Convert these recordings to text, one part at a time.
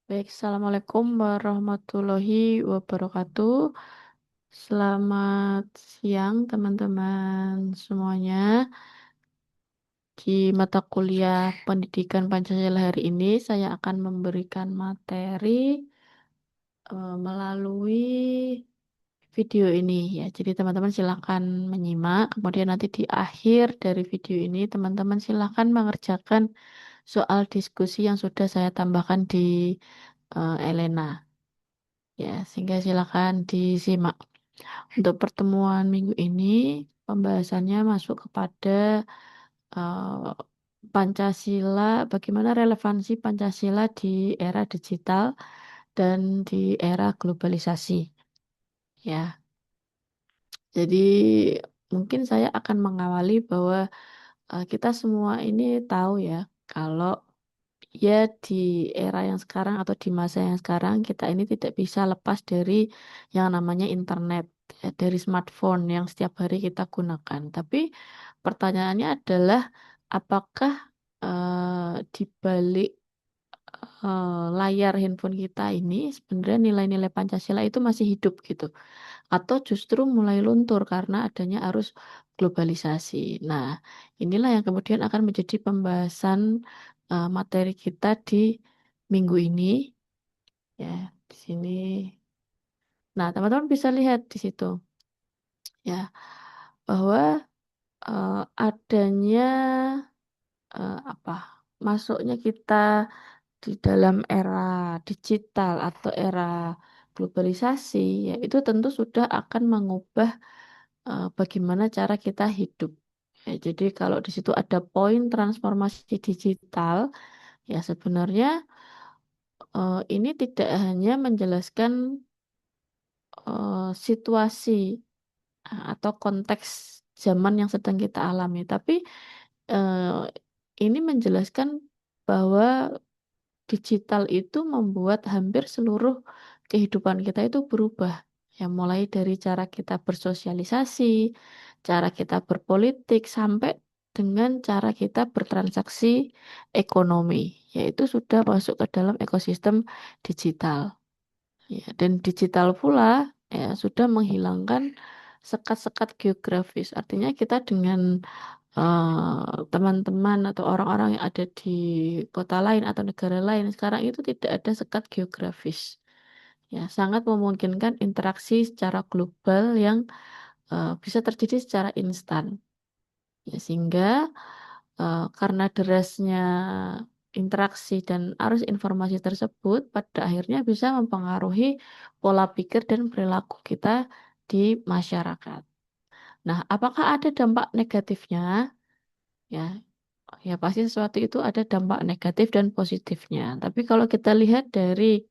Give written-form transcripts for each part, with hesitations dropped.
Baik, Assalamualaikum warahmatullahi wabarakatuh. Selamat siang, teman-teman semuanya. Di mata kuliah Pendidikan Pancasila hari ini, saya akan memberikan materi melalui video ini ya. Jadi teman-teman silakan menyimak. Kemudian nanti di akhir dari video ini, teman-teman silakan mengerjakan soal diskusi yang sudah saya tambahkan di Elena. Ya, sehingga silakan disimak. Untuk pertemuan minggu ini, pembahasannya masuk kepada eh, Pancasila, bagaimana relevansi Pancasila di era digital dan di era globalisasi. Ya, jadi mungkin saya akan mengawali bahwa kita semua ini tahu ya, kalau ya di era yang sekarang atau di masa yang sekarang kita ini tidak bisa lepas dari yang namanya internet, ya, dari smartphone yang setiap hari kita gunakan. Tapi pertanyaannya adalah apakah di balik layar handphone kita ini sebenarnya nilai-nilai Pancasila itu masih hidup gitu, atau justru mulai luntur karena adanya arus globalisasi. Nah, inilah yang kemudian akan menjadi pembahasan materi kita di minggu ini ya, di sini. Nah, teman-teman bisa lihat di situ ya bahwa adanya apa? Masuknya kita di dalam era digital atau era globalisasi ya itu tentu sudah akan mengubah bagaimana cara kita hidup. Ya, jadi kalau di situ ada poin transformasi digital, ya sebenarnya ini tidak hanya menjelaskan situasi atau konteks zaman yang sedang kita alami, tapi eh, ini menjelaskan bahwa digital itu membuat hampir seluruh kehidupan kita itu berubah. Ya, mulai dari cara kita bersosialisasi, cara kita berpolitik, sampai dengan cara kita bertransaksi ekonomi, yaitu sudah masuk ke dalam ekosistem digital. Ya, dan digital pula ya sudah menghilangkan sekat-sekat geografis. Artinya kita dengan teman-teman atau orang-orang yang ada di kota lain atau negara lain sekarang itu tidak ada sekat geografis. Ya, sangat memungkinkan interaksi secara global yang bisa terjadi secara instan. Ya, sehingga karena derasnya interaksi dan arus informasi tersebut pada akhirnya bisa mempengaruhi pola pikir dan perilaku kita di masyarakat. Nah, apakah ada dampak negatifnya? Ya, ya pasti sesuatu itu ada dampak negatif dan positifnya. Tapi kalau kita lihat dari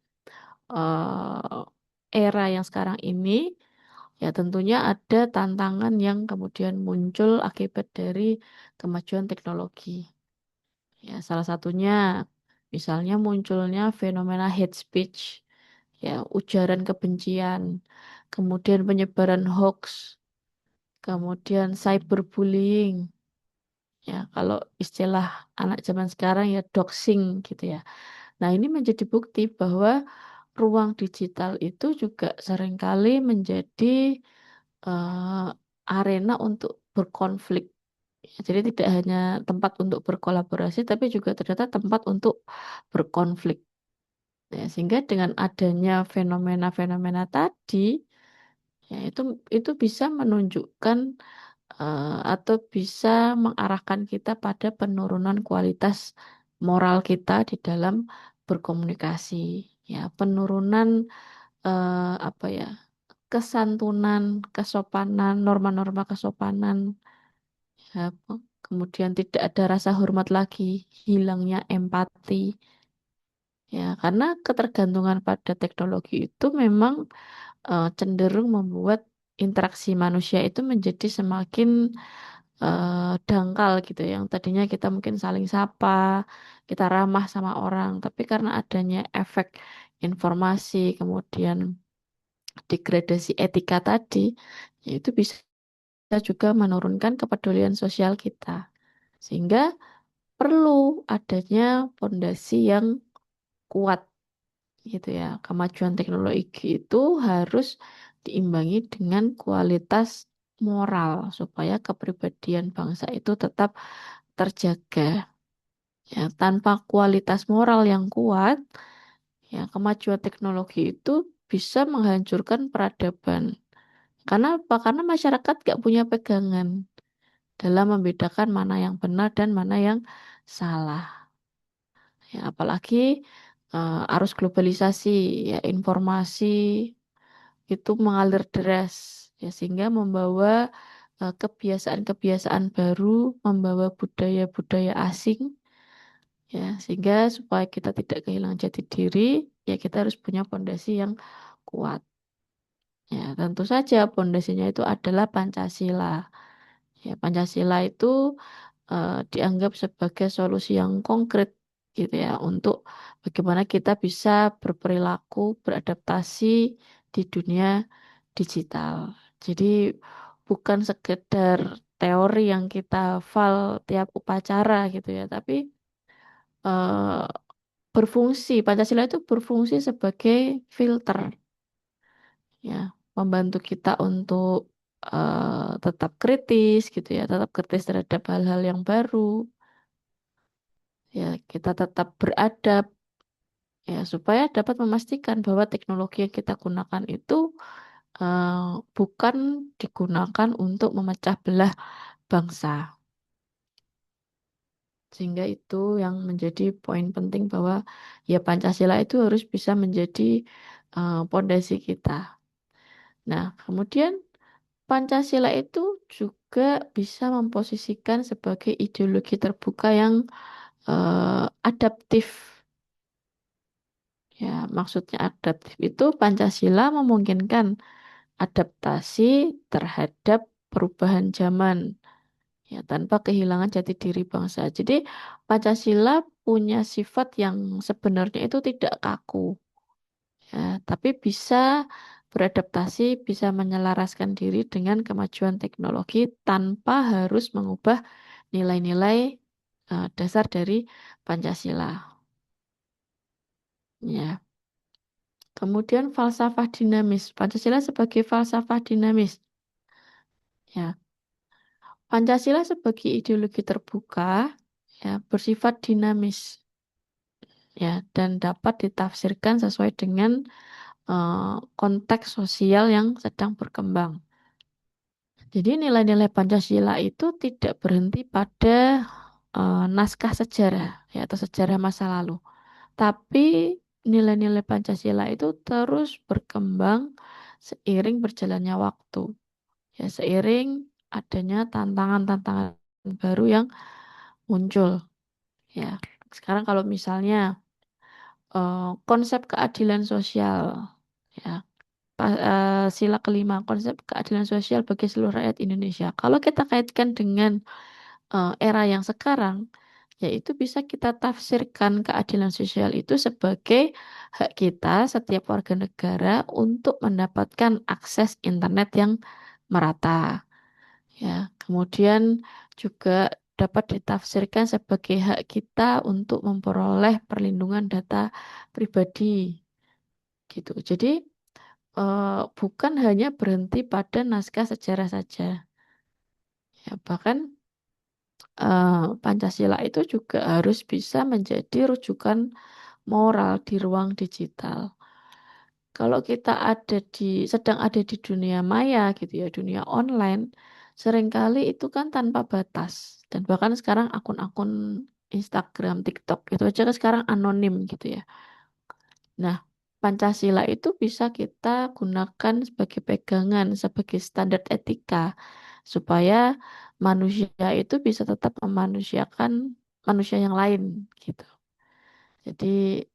era yang sekarang ini, ya tentunya ada tantangan yang kemudian muncul akibat dari kemajuan teknologi. Ya, salah satunya misalnya munculnya fenomena hate speech, ya ujaran kebencian, kemudian penyebaran hoax, kemudian cyberbullying. Ya, kalau istilah anak zaman sekarang ya doxing gitu ya. Nah, ini menjadi bukti bahwa ruang digital itu juga seringkali menjadi eh, arena untuk berkonflik. Jadi tidak hanya tempat untuk berkolaborasi, tapi juga ternyata tempat untuk berkonflik. Ya, sehingga dengan adanya fenomena-fenomena tadi, ya itu bisa menunjukkan atau bisa mengarahkan kita pada penurunan kualitas moral kita di dalam berkomunikasi. Ya, penurunan apa ya? Kesantunan, kesopanan, norma-norma kesopanan, ya, kemudian tidak ada rasa hormat lagi, hilangnya empati, ya, karena ketergantungan pada teknologi itu memang cenderung membuat interaksi manusia itu menjadi semakin dangkal gitu ya. Yang tadinya kita mungkin saling sapa, kita ramah sama orang, tapi karena adanya efek informasi, kemudian degradasi etika tadi, yaitu bisa juga menurunkan kepedulian sosial kita. Sehingga perlu adanya pondasi yang kuat gitu ya. Kemajuan teknologi itu harus diimbangi dengan kualitas moral supaya kepribadian bangsa itu tetap terjaga. Ya, tanpa kualitas moral yang kuat, ya kemajuan teknologi itu bisa menghancurkan peradaban. Karena apa? Karena masyarakat gak punya pegangan dalam membedakan mana yang benar dan mana yang salah. Ya, apalagi arus globalisasi, ya informasi itu mengalir deras, ya sehingga membawa kebiasaan-kebiasaan baru, membawa budaya-budaya asing, ya sehingga supaya kita tidak kehilangan jati diri, ya kita harus punya pondasi yang kuat. Ya, tentu saja pondasinya itu adalah Pancasila. Ya, Pancasila itu dianggap sebagai solusi yang konkret gitu ya untuk bagaimana kita bisa berperilaku, beradaptasi di dunia digital. Jadi bukan sekedar teori yang kita hafal tiap upacara gitu ya, tapi eh, berfungsi, Pancasila itu berfungsi sebagai filter ya, membantu kita untuk tetap kritis gitu ya, tetap kritis terhadap hal-hal yang baru. Ya, kita tetap beradab ya supaya dapat memastikan bahwa teknologi yang kita gunakan itu eh, bukan digunakan untuk memecah belah bangsa. Sehingga itu yang menjadi poin penting bahwa ya Pancasila itu harus bisa menjadi pondasi kita. Nah, kemudian Pancasila itu juga bisa memposisikan sebagai ideologi terbuka yang adaptif. Ya, maksudnya adaptif itu Pancasila memungkinkan adaptasi terhadap perubahan zaman ya tanpa kehilangan jati diri bangsa. Jadi Pancasila punya sifat yang sebenarnya itu tidak kaku ya, tapi bisa beradaptasi, bisa menyelaraskan diri dengan kemajuan teknologi tanpa harus mengubah nilai-nilai dasar dari Pancasila. Ya. Kemudian falsafah dinamis. Pancasila sebagai falsafah dinamis. Ya, Pancasila sebagai ideologi terbuka ya bersifat dinamis ya dan dapat ditafsirkan sesuai dengan konteks sosial yang sedang berkembang. Jadi nilai-nilai Pancasila itu tidak berhenti pada naskah sejarah ya atau sejarah masa lalu, tapi nilai-nilai Pancasila itu terus berkembang seiring berjalannya waktu. Ya, seiring adanya tantangan-tantangan baru yang muncul. Ya, sekarang kalau misalnya konsep keadilan sosial, ya, sila kelima, konsep keadilan sosial bagi seluruh rakyat Indonesia. Kalau kita kaitkan dengan era yang sekarang, yaitu bisa kita tafsirkan keadilan sosial itu sebagai hak kita setiap warga negara untuk mendapatkan akses internet yang merata. Ya, kemudian juga dapat ditafsirkan sebagai hak kita untuk memperoleh perlindungan data pribadi gitu. Jadi bukan hanya berhenti pada naskah sejarah saja. Ya, bahkan Pancasila itu juga harus bisa menjadi rujukan moral di ruang digital. Kalau kita sedang ada di dunia maya gitu ya, dunia online, seringkali itu kan tanpa batas. Dan bahkan sekarang akun-akun Instagram, TikTok itu aja kan sekarang anonim gitu ya. Nah, Pancasila itu bisa kita gunakan sebagai pegangan, sebagai standar etika, supaya manusia itu bisa tetap memanusiakan manusia yang lain gitu. Jadi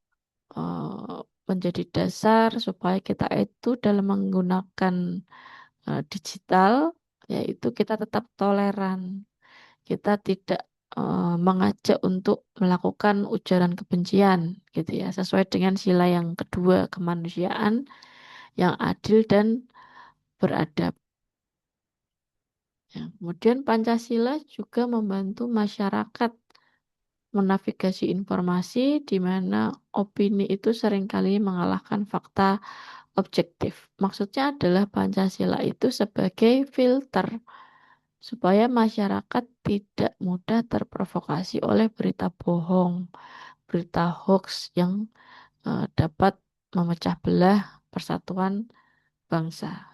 menjadi dasar supaya kita itu dalam menggunakan digital, yaitu kita tetap toleran. Kita tidak mengajak untuk melakukan ujaran kebencian, gitu ya, sesuai dengan sila yang kedua, kemanusiaan yang adil dan beradab. Ya, kemudian Pancasila juga membantu masyarakat menavigasi informasi di mana opini itu seringkali mengalahkan fakta objektif. Maksudnya adalah Pancasila itu sebagai filter supaya masyarakat tidak mudah terprovokasi oleh berita bohong, berita hoax yang dapat memecah belah persatuan bangsa.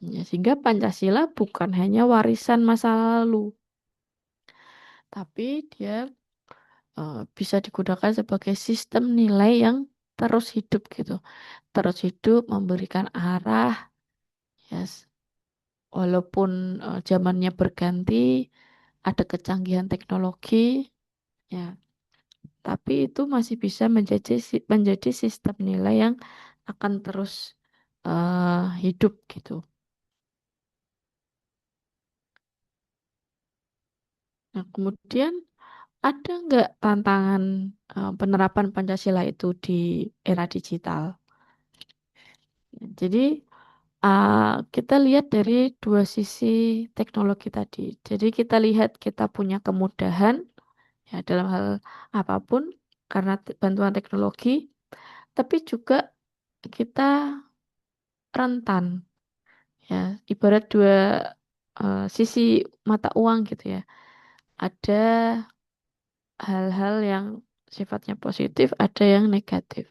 Ya, sehingga Pancasila bukan hanya warisan masa lalu, tapi dia bisa digunakan sebagai sistem nilai yang terus hidup gitu. Terus hidup memberikan arah, ya, walaupun zamannya berganti, ada kecanggihan teknologi, ya, tapi itu masih bisa menjadi sistem nilai yang akan terus hidup gitu. Nah, kemudian ada nggak tantangan penerapan Pancasila itu di era digital? Jadi kita lihat dari dua sisi teknologi tadi. Jadi kita lihat kita punya kemudahan ya dalam hal apapun karena bantuan teknologi, tapi juga kita rentan ya. Ibarat dua sisi mata uang gitu ya. Ada hal-hal yang sifatnya positif, ada yang negatif.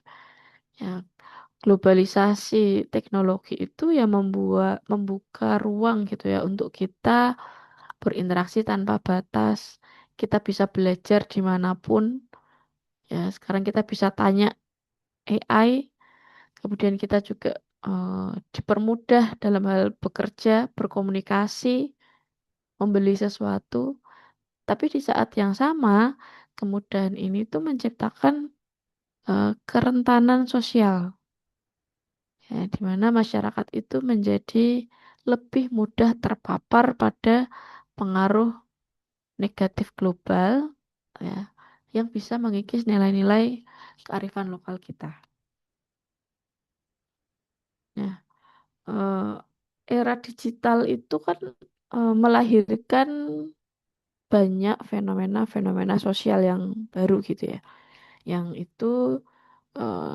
Ya, globalisasi teknologi itu ya membuka ruang gitu ya untuk kita berinteraksi tanpa batas. Kita bisa belajar dimanapun. Ya, sekarang kita bisa tanya AI, kemudian kita juga dipermudah dalam hal bekerja, berkomunikasi, membeli sesuatu. Tapi di saat yang sama, kemudahan ini tuh menciptakan kerentanan sosial. Ya, di mana masyarakat itu menjadi lebih mudah terpapar pada pengaruh negatif global ya, yang bisa mengikis nilai-nilai kearifan lokal kita. Nah, era digital itu kan melahirkan banyak fenomena-fenomena sosial yang baru gitu ya, yang itu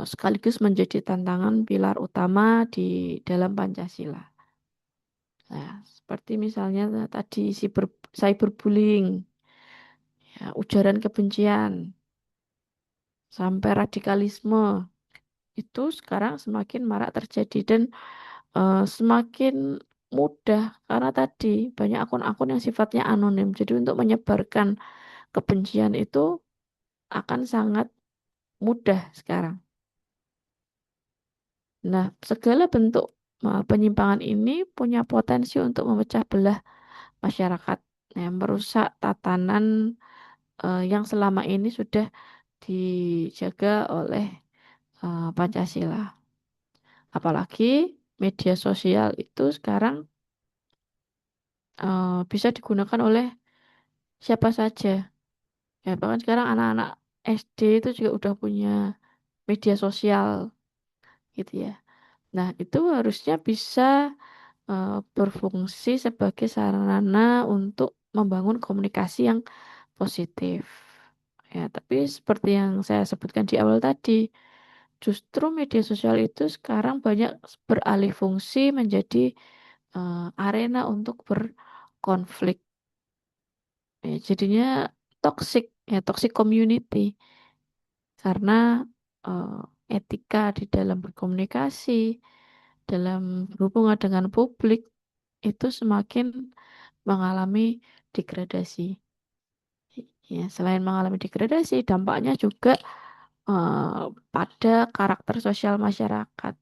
sekaligus menjadi tantangan pilar utama di dalam Pancasila. Nah, seperti misalnya tadi cyberbullying, ya, ujaran kebencian, sampai radikalisme itu sekarang semakin marak terjadi dan semakin mudah karena tadi banyak akun-akun yang sifatnya anonim. Jadi untuk menyebarkan kebencian itu akan sangat mudah sekarang. Nah, segala bentuk penyimpangan ini punya potensi untuk memecah belah masyarakat, ya, merusak tatanan yang selama ini sudah dijaga oleh Pancasila. Apalagi media sosial itu sekarang bisa digunakan oleh siapa saja. Ya, bahkan sekarang anak-anak SD itu juga udah punya media sosial gitu ya. Nah, itu harusnya bisa berfungsi sebagai sarana untuk membangun komunikasi yang positif. Ya, tapi seperti yang saya sebutkan di awal tadi, justru media sosial itu sekarang banyak beralih fungsi menjadi arena untuk berkonflik. Ya, jadinya toxic, ya toxic community karena eh, etika di dalam berkomunikasi, dalam berhubungan dengan publik itu semakin mengalami degradasi. Ya, selain mengalami degradasi, dampaknya juga pada karakter sosial masyarakat.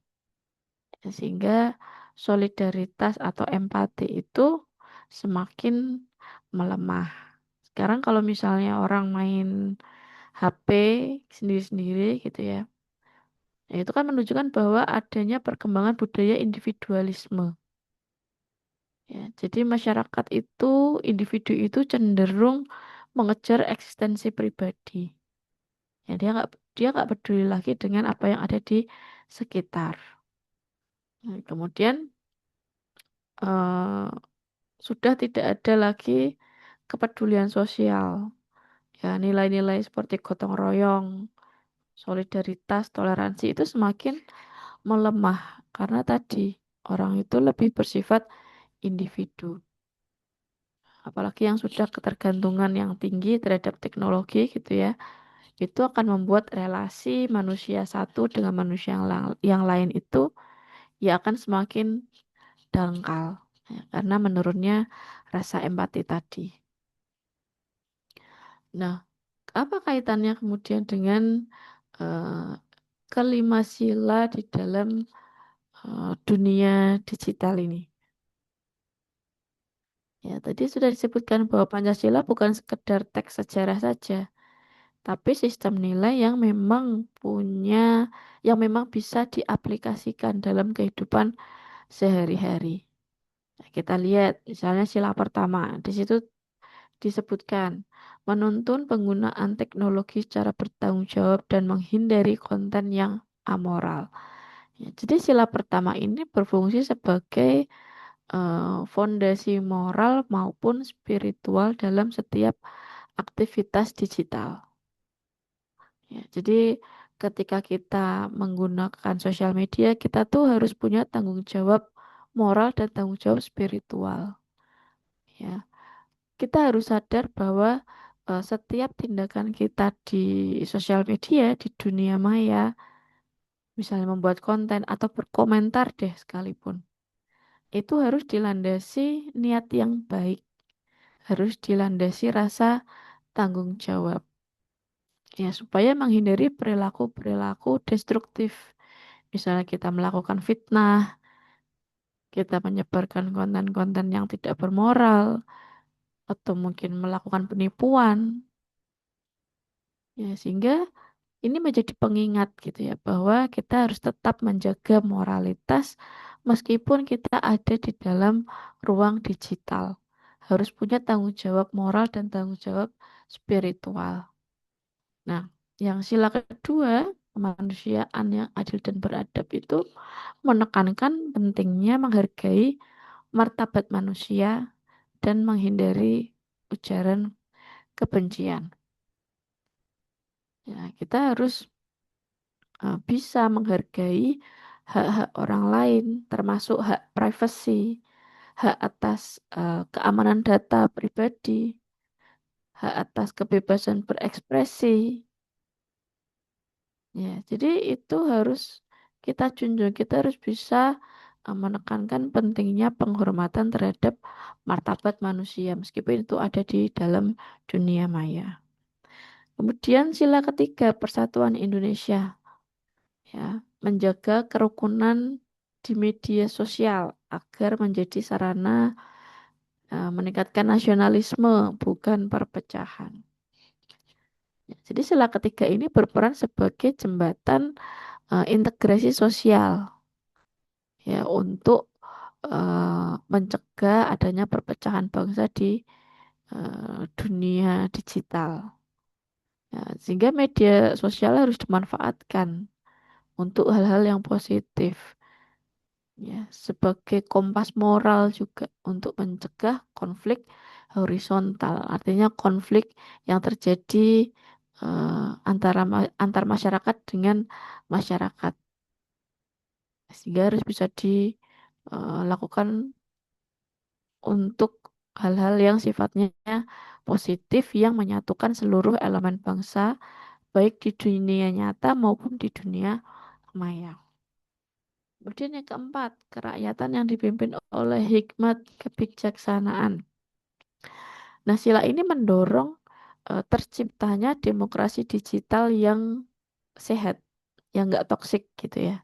Ya, sehingga solidaritas atau empati itu semakin melemah. Sekarang kalau misalnya orang main HP sendiri-sendiri gitu ya, ya itu kan menunjukkan bahwa adanya perkembangan budaya individualisme. Ya, jadi masyarakat itu, individu itu cenderung mengejar eksistensi pribadi. Ya, dia nggak peduli lagi dengan apa yang ada di sekitar. Nah, kemudian sudah tidak ada lagi kepedulian sosial. Ya, nilai-nilai seperti gotong royong, solidaritas, toleransi itu semakin melemah karena tadi orang itu lebih bersifat individu. Apalagi yang sudah ketergantungan yang tinggi terhadap teknologi gitu ya, itu akan membuat relasi manusia satu dengan manusia yang lain itu ya akan semakin dangkal ya, karena menurunnya rasa empati tadi. Nah, apa kaitannya kemudian dengan eh, kelima sila di dalam dunia digital ini? Ya, tadi sudah disebutkan bahwa Pancasila bukan sekedar teks sejarah saja, tapi sistem nilai yang memang bisa diaplikasikan dalam kehidupan sehari-hari. Nah, kita lihat misalnya sila pertama, di situ disebutkan menuntun penggunaan teknologi secara bertanggung jawab dan menghindari konten yang amoral. Ya, jadi sila pertama ini berfungsi sebagai fondasi moral maupun spiritual dalam setiap aktivitas digital. Ya, jadi ketika kita menggunakan sosial media, kita tuh harus punya tanggung jawab moral dan tanggung jawab spiritual. Ya, kita harus sadar bahwa setiap tindakan kita di sosial media, di dunia maya, misalnya membuat konten atau berkomentar deh sekalipun, itu harus dilandasi niat yang baik, harus dilandasi rasa tanggung jawab. Ya, supaya menghindari perilaku-perilaku destruktif. Misalnya kita melakukan fitnah, kita menyebarkan konten-konten yang tidak bermoral, atau mungkin melakukan penipuan. Ya, sehingga ini menjadi pengingat gitu ya, bahwa kita harus tetap menjaga moralitas meskipun kita ada di dalam ruang digital. Harus punya tanggung jawab moral dan tanggung jawab spiritual. Nah, yang sila kedua, kemanusiaan yang adil dan beradab itu menekankan pentingnya menghargai martabat manusia dan menghindari ujaran kebencian. Ya, kita harus bisa menghargai hak-hak orang lain, termasuk hak privasi, hak atas keamanan data pribadi, hak atas kebebasan berekspresi. Ya, jadi itu harus kita junjung, kita harus bisa menekankan pentingnya penghormatan terhadap martabat manusia, meskipun itu ada di dalam dunia maya. Kemudian sila ketiga, Persatuan Indonesia, ya, menjaga kerukunan di media sosial agar menjadi sarana meningkatkan nasionalisme, bukan perpecahan. Ya, jadi sila ketiga ini berperan sebagai jembatan integrasi sosial ya untuk mencegah adanya perpecahan bangsa di dunia digital. Ya, sehingga media sosial harus dimanfaatkan untuk hal-hal yang positif. Ya, sebagai kompas moral juga untuk mencegah konflik horizontal, artinya konflik yang terjadi antar masyarakat dengan masyarakat, sehingga harus bisa dilakukan untuk hal-hal yang sifatnya positif yang menyatukan seluruh elemen bangsa, baik di dunia nyata maupun di dunia maya. Kemudian yang keempat, kerakyatan yang dipimpin oleh hikmat kebijaksanaan. Nah, sila ini mendorong terciptanya demokrasi digital yang sehat, yang nggak toksik gitu ya.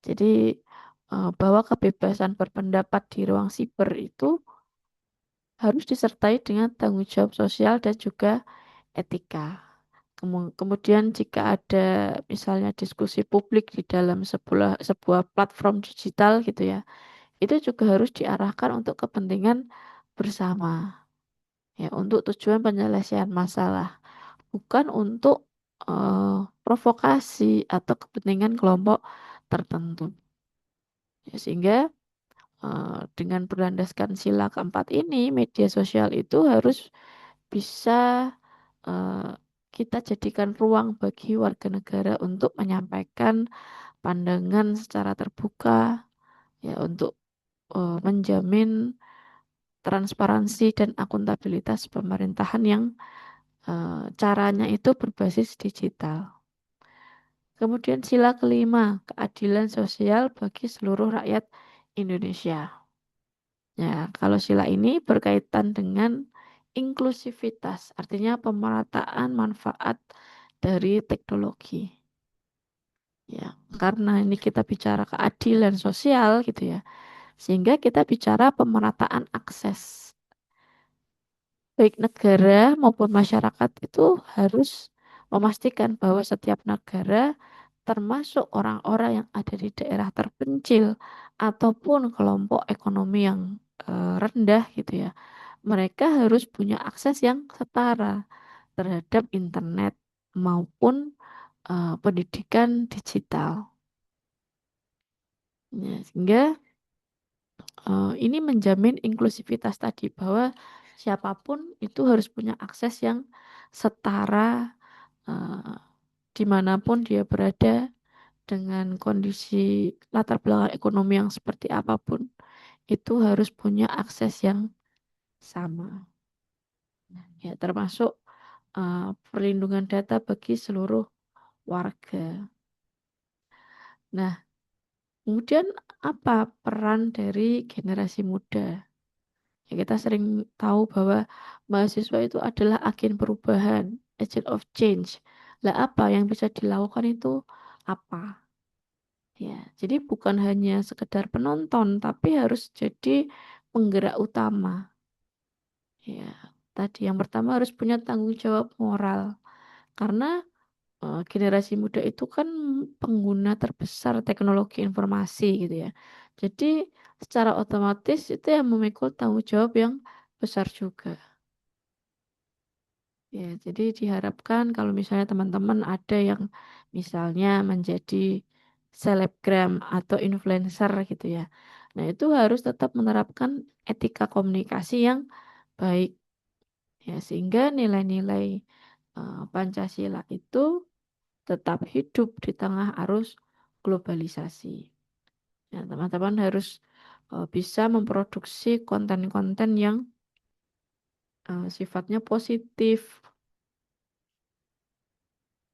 Jadi bahwa kebebasan berpendapat di ruang siber itu harus disertai dengan tanggung jawab sosial dan juga etika. Kemudian jika ada misalnya diskusi publik di dalam sebuah platform digital gitu ya, itu juga harus diarahkan untuk kepentingan bersama, ya, untuk tujuan penyelesaian masalah, bukan untuk provokasi atau kepentingan kelompok tertentu. Ya, sehingga dengan berlandaskan sila keempat ini, media sosial itu harus bisa eh, kita jadikan ruang bagi warga negara untuk menyampaikan pandangan secara terbuka, ya untuk menjamin transparansi dan akuntabilitas pemerintahan yang caranya itu berbasis digital. Kemudian sila kelima, keadilan sosial bagi seluruh rakyat Indonesia. Ya, kalau sila ini berkaitan dengan inklusivitas, artinya pemerataan manfaat dari teknologi. Ya, karena ini kita bicara keadilan sosial gitu ya, sehingga kita bicara pemerataan akses. Baik negara maupun masyarakat itu harus memastikan bahwa setiap negara termasuk orang-orang yang ada di daerah terpencil ataupun kelompok ekonomi yang rendah gitu ya. Mereka harus punya akses yang setara terhadap internet maupun pendidikan digital. Ya, sehingga ini menjamin inklusivitas tadi bahwa siapapun itu harus punya akses yang setara eh, dimanapun dia berada dengan kondisi latar belakang ekonomi yang seperti apapun itu harus punya akses yang sama. Ya, termasuk perlindungan data bagi seluruh warga. Nah, kemudian apa peran dari generasi muda? Ya, kita sering tahu bahwa mahasiswa itu adalah agen perubahan, agent of change. Lah apa yang bisa dilakukan itu apa? Ya, jadi bukan hanya sekedar penonton, tapi harus jadi penggerak utama. Ya, tadi yang pertama harus punya tanggung jawab moral, karena generasi muda itu kan pengguna terbesar teknologi informasi gitu ya. Jadi secara otomatis itu yang memikul tanggung jawab yang besar juga. Ya, jadi diharapkan kalau misalnya teman-teman ada yang misalnya menjadi selebgram atau influencer gitu ya. Nah, itu harus tetap menerapkan etika komunikasi yang baik ya sehingga nilai-nilai Pancasila itu tetap hidup di tengah arus globalisasi. Ya, teman-teman harus bisa memproduksi konten-konten yang sifatnya positif.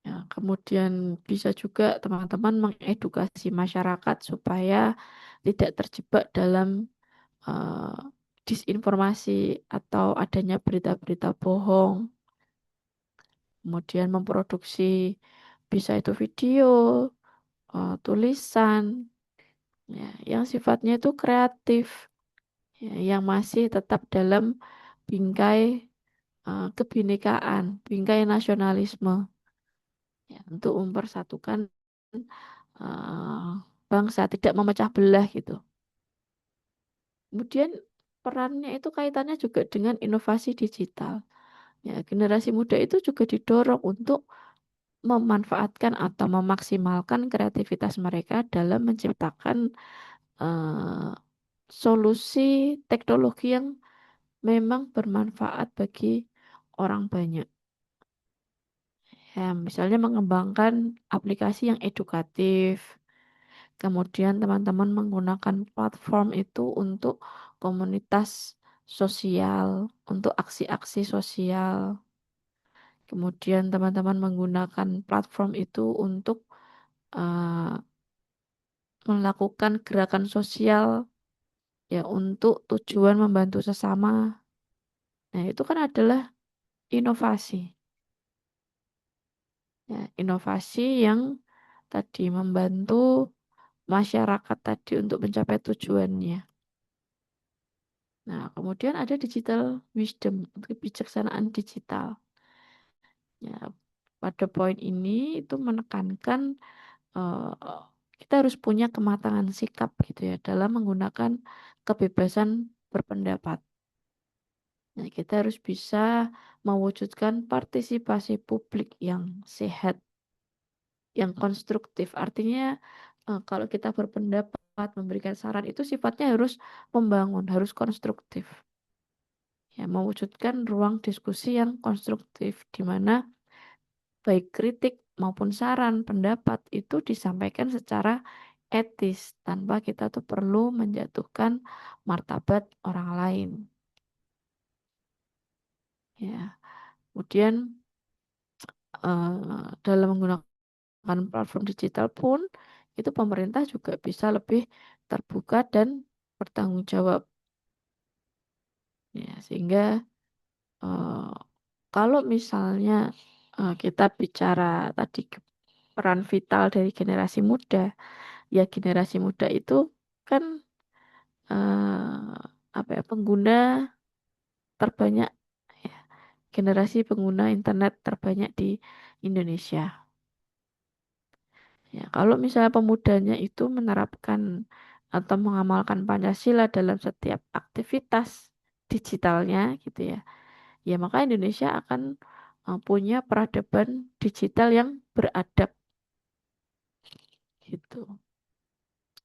Ya, kemudian bisa juga teman-teman mengedukasi masyarakat supaya tidak terjebak dalam eh, disinformasi atau adanya berita-berita bohong. Kemudian memproduksi bisa itu video, tulisan, ya, yang sifatnya itu kreatif, ya, yang masih tetap dalam bingkai kebinekaan, bingkai nasionalisme, ya, untuk mempersatukan eh, bangsa, tidak memecah belah gitu. Kemudian perannya itu kaitannya juga dengan inovasi digital. Ya, generasi muda itu juga didorong untuk memanfaatkan atau memaksimalkan kreativitas mereka dalam menciptakan eh, solusi teknologi yang memang bermanfaat bagi orang banyak. Ya, misalnya mengembangkan aplikasi yang edukatif, kemudian teman-teman menggunakan platform itu untuk komunitas sosial, untuk aksi-aksi sosial. Kemudian teman-teman menggunakan platform itu untuk eh, melakukan gerakan sosial ya untuk tujuan membantu sesama. Nah, itu kan adalah inovasi. Ya, inovasi yang tadi membantu masyarakat tadi untuk mencapai tujuannya. Nah, kemudian ada digital wisdom, kebijaksanaan digital. Ya, pada poin ini itu menekankan eh, kita harus punya kematangan sikap gitu ya dalam menggunakan kebebasan berpendapat. Nah, kita harus bisa mewujudkan partisipasi publik yang sehat, yang konstruktif. Artinya kalau kita berpendapat, memberikan saran itu sifatnya harus membangun, harus konstruktif. Ya, mewujudkan ruang diskusi yang konstruktif di mana baik kritik maupun saran pendapat itu disampaikan secara etis tanpa kita tuh perlu menjatuhkan martabat orang lain. Ya, kemudian dalam menggunakan platform digital pun itu pemerintah juga bisa lebih terbuka dan bertanggung jawab. Ya, sehingga eh, kalau misalnya kita bicara tadi peran vital dari generasi muda, ya generasi muda itu kan apa ya, pengguna terbanyak, ya, generasi pengguna internet terbanyak di Indonesia. Ya, kalau misalnya pemudanya itu menerapkan atau mengamalkan Pancasila dalam setiap aktivitas digitalnya gitu ya, ya maka Indonesia akan punya peradaban digital yang beradab gitu.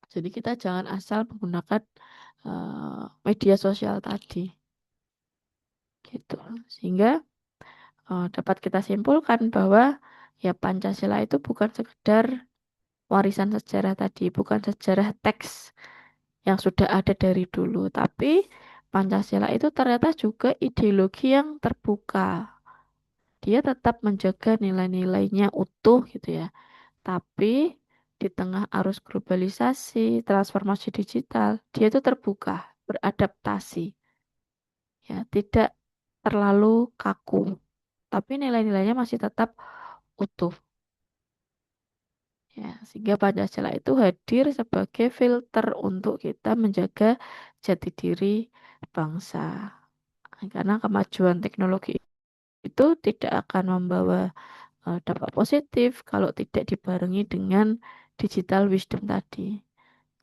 Jadi kita jangan asal menggunakan media sosial tadi gitu. Sehingga dapat kita simpulkan bahwa ya Pancasila itu bukan sekedar warisan sejarah tadi, bukan sejarah teks yang sudah ada dari dulu, tapi Pancasila itu ternyata juga ideologi yang terbuka. Dia tetap menjaga nilai-nilainya utuh gitu ya. Tapi di tengah arus globalisasi, transformasi digital, dia itu terbuka, beradaptasi. Ya, tidak terlalu kaku, tapi nilai-nilainya masih tetap utuh. Ya, sehingga Pancasila itu hadir sebagai filter untuk kita menjaga jati diri bangsa. Karena kemajuan teknologi itu tidak akan membawa dampak positif kalau tidak dibarengi dengan digital wisdom tadi.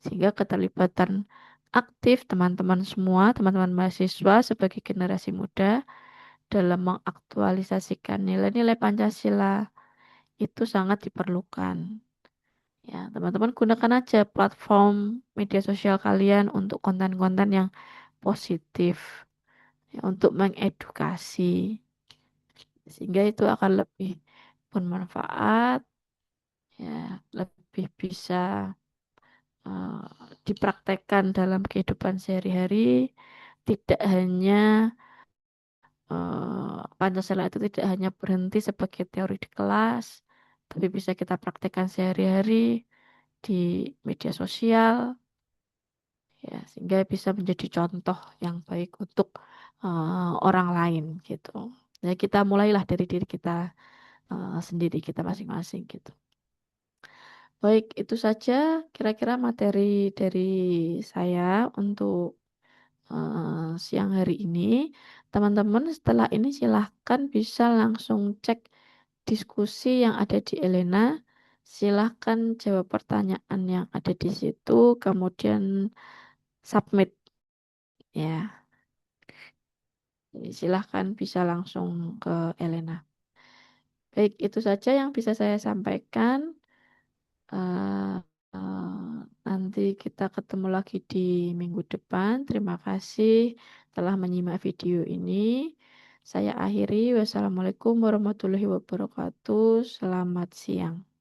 Sehingga keterlibatan aktif teman-teman semua, teman-teman mahasiswa sebagai generasi muda dalam mengaktualisasikan nilai-nilai Pancasila itu sangat diperlukan. Ya, teman-teman gunakan aja platform media sosial kalian untuk konten-konten yang positif, ya, untuk mengedukasi, sehingga itu akan lebih bermanfaat, ya, lebih bisa eh, dipraktekkan dalam kehidupan sehari-hari, tidak hanya Pancasila itu tidak hanya berhenti sebagai teori di kelas, tapi bisa kita praktekkan sehari-hari di media sosial, ya, sehingga bisa menjadi contoh yang baik untuk orang lain gitu. Ya, kita mulailah dari diri kita sendiri, kita masing-masing gitu. Baik, itu saja kira-kira materi dari saya untuk siang hari ini. Teman-teman, setelah ini silahkan bisa langsung cek diskusi yang ada di Elena. Silahkan jawab pertanyaan yang ada di situ, kemudian submit ya. Jadi silahkan bisa langsung ke Elena. Baik, itu saja yang bisa saya sampaikan. Eh, nanti kita ketemu lagi di minggu depan. Terima kasih telah menyimak video ini. Saya akhiri. Wassalamualaikum warahmatullahi wabarakatuh. Selamat siang.